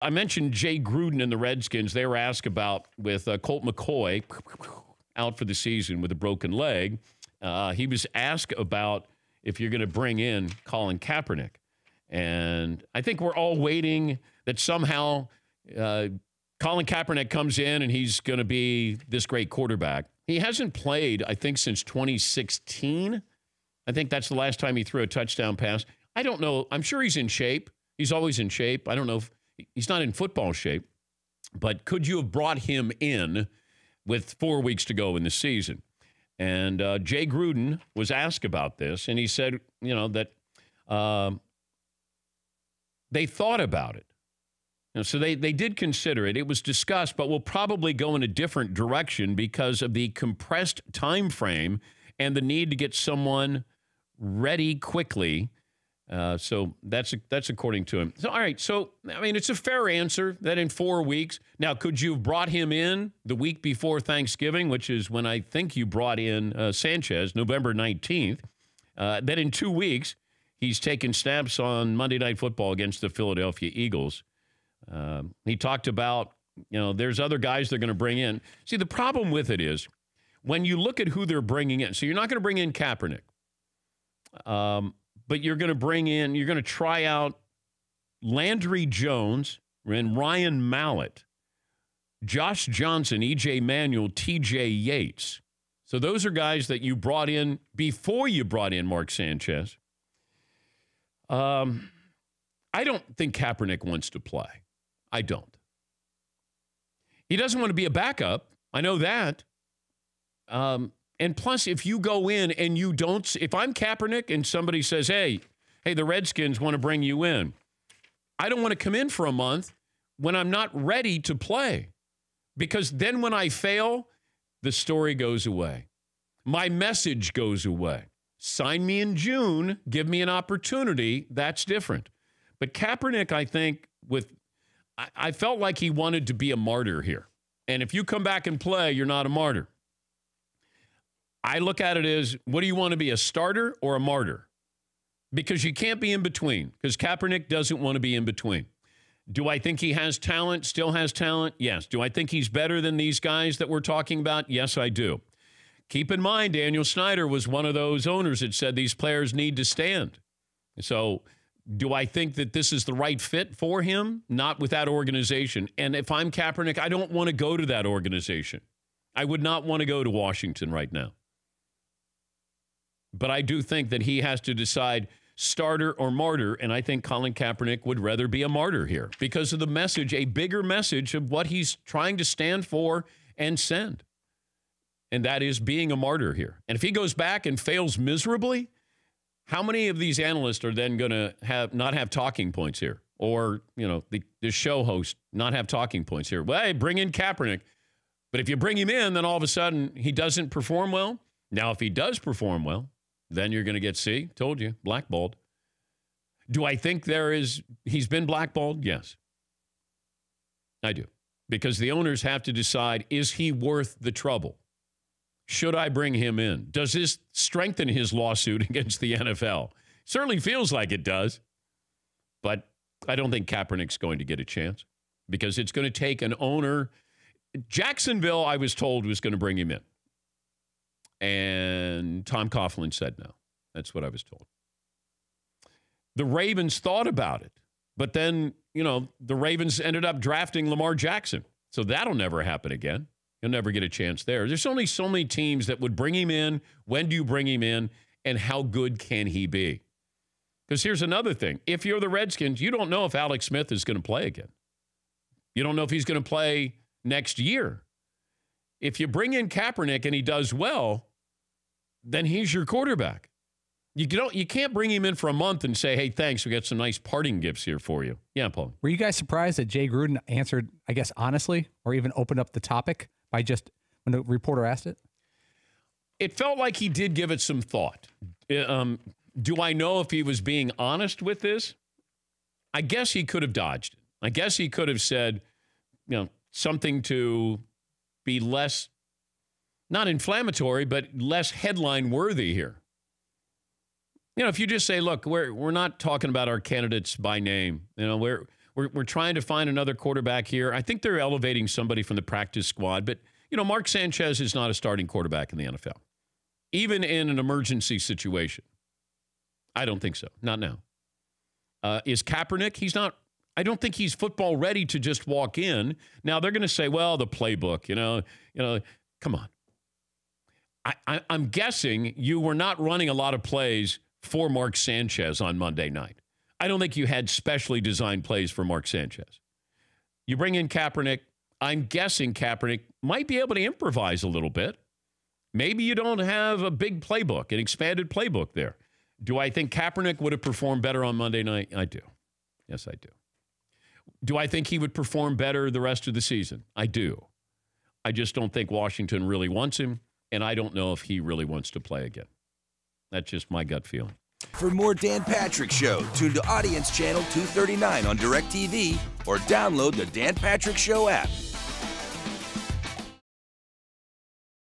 I mentioned Jay Gruden and the Redskins. They were asked about with Colt McCoy out for the season with a broken leg. He was asked about if you're going to bring in Colin Kaepernick. And I think we're all waiting that somehow Colin Kaepernick comes in and he's going to be this great quarterback. He hasn't played, I think, since 2016. I think that's the last time he threw a touchdown pass. I don't know. I'm sure he's in shape. He's always in shape. I don't know if he's not in football shape. But could you have brought him in with 4 weeks to go in the season? And Jay Gruden was asked about this, and he said, that they thought about it. So they did consider it. It was discussed, but will probably go in a different direction because of the compressed time frame and the need to get someone ready quickly. So that's according to him. So, all right. So, I mean, it's a fair answer that in 4 weeks. Now, could you have brought him in the week before Thanksgiving, which is when I think you brought in Sanchez, November 19th? Then in 2 weeks, he's taken snaps on Monday Night Football against the Philadelphia Eagles. He talked about, there's other guys they're going to bring in. See, the problem with it is when you look at who they're bringing in, so you're not going to bring in Kaepernick. But you're going to try out Landry Jones and Ryan Mallett, Josh Johnson, E.J. Manuel, T.J. Yates. So those are guys that you brought in before you brought in Mark Sanchez. I don't think Kaepernick wants to play. I don't. He doesn't want to be a backup. I know that. And plus, if you go in and you don't, if I'm Kaepernick and somebody says, hey, the Redskins want to bring you in, I don't want to come in for a month when I'm not ready to play. Because then when I fail, the story goes away. My message goes away. Sign me in June, give me an opportunity, that's different. But Kaepernick, I think, I felt like he wanted to be a martyr here. And if you come back and play, you're not a martyr. I look at it as, what do you want to be, a starter or a martyr? Because you can't be in between, because Kaepernick doesn't want to be in between. Do I think he has talent, still has talent? Yes. Do I think he's better than these guys that we're talking about? Yes, I do. Keep in mind, Daniel Snyder was one of those owners that said these players need to stand. So do I think that this is the right fit for him? Not with that organization. And if I'm Kaepernick, I don't want to go to that organization. I would not want to go to Washington right now. But I do think that he has to decide starter or martyr, and I think Colin Kaepernick would rather be a martyr here because of the message, a bigger message of what he's trying to stand for and send. And that is being a martyr here. And if he goes back and fails miserably, how many of these analysts are then going to not have talking points here? Or, the show host not have talking points here? Well, hey, bring in Kaepernick. But if you bring him in, then all of a sudden he doesn't perform well. Now, if he does perform well, then you're going to get, told you, blackballed. Do I think he's been blackballed? Yes. I do. Because the owners have to decide, is he worth the trouble? Should I bring him in? Does this strengthen his lawsuit against the NFL? Certainly feels like it does. But I don't think Kaepernick's going to get a chance because it's going to take an owner. Jacksonville, I was told, was going to bring him in. And Tom Coughlin said no. That's what I was told. The Ravens thought about it. But then, the Ravens ended up drafting Lamar Jackson. So that'll never happen again. You'll never get a chance there. There's only so many teams that would bring him in. When do you bring him in? And how good can he be? Because here's another thing. If you're the Redskins, you don't know if Alex Smith is going to play again. You don't know if he's going to play next year. If you bring in Kaepernick and he does well, then he's your quarterback. You can't bring him in for a month and say, hey, thanks, we got some nice parting gifts here for you. Yeah, Paul. Were you guys surprised that Jay Gruden answered, I guess, honestly, or even opened up the topic by just when the reporter asked it? It felt like he did give it some thought. Do I know if he was being honest with this? I guess he could have dodged it. I guess he could have said, something to be less, not inflammatory, but less headline worthy here. If you just say, look, we're not talking about our candidates by name. We're We're trying to find another quarterback here. I think they're elevating somebody from the practice squad. But, Mark Sanchez is not a starting quarterback in the NFL, even in an emergency situation. I don't think so. Not now. Is Kaepernick? He's not. I don't think he's football ready to just walk in. Now, they're going to say, well, the playbook, come on. I'm guessing you were not running a lot of plays for Mark Sanchez on Monday night. I don't think you had specially designed plays for Mark Sanchez. You bring in Kaepernick. I'm guessing Kaepernick might be able to improvise a little bit. Maybe you don't have a big playbook, an expanded playbook there. Do I think Kaepernick would have performed better on Monday night? I do. Yes, I do. Do I think he would perform better the rest of the season? I do. I just don't think Washington really wants him, and I don't know if he really wants to play again. That's just my gut feeling. For more Dan Patrick Show, tune to Audience Channel 239 on DirecTV or download the Dan Patrick Show app.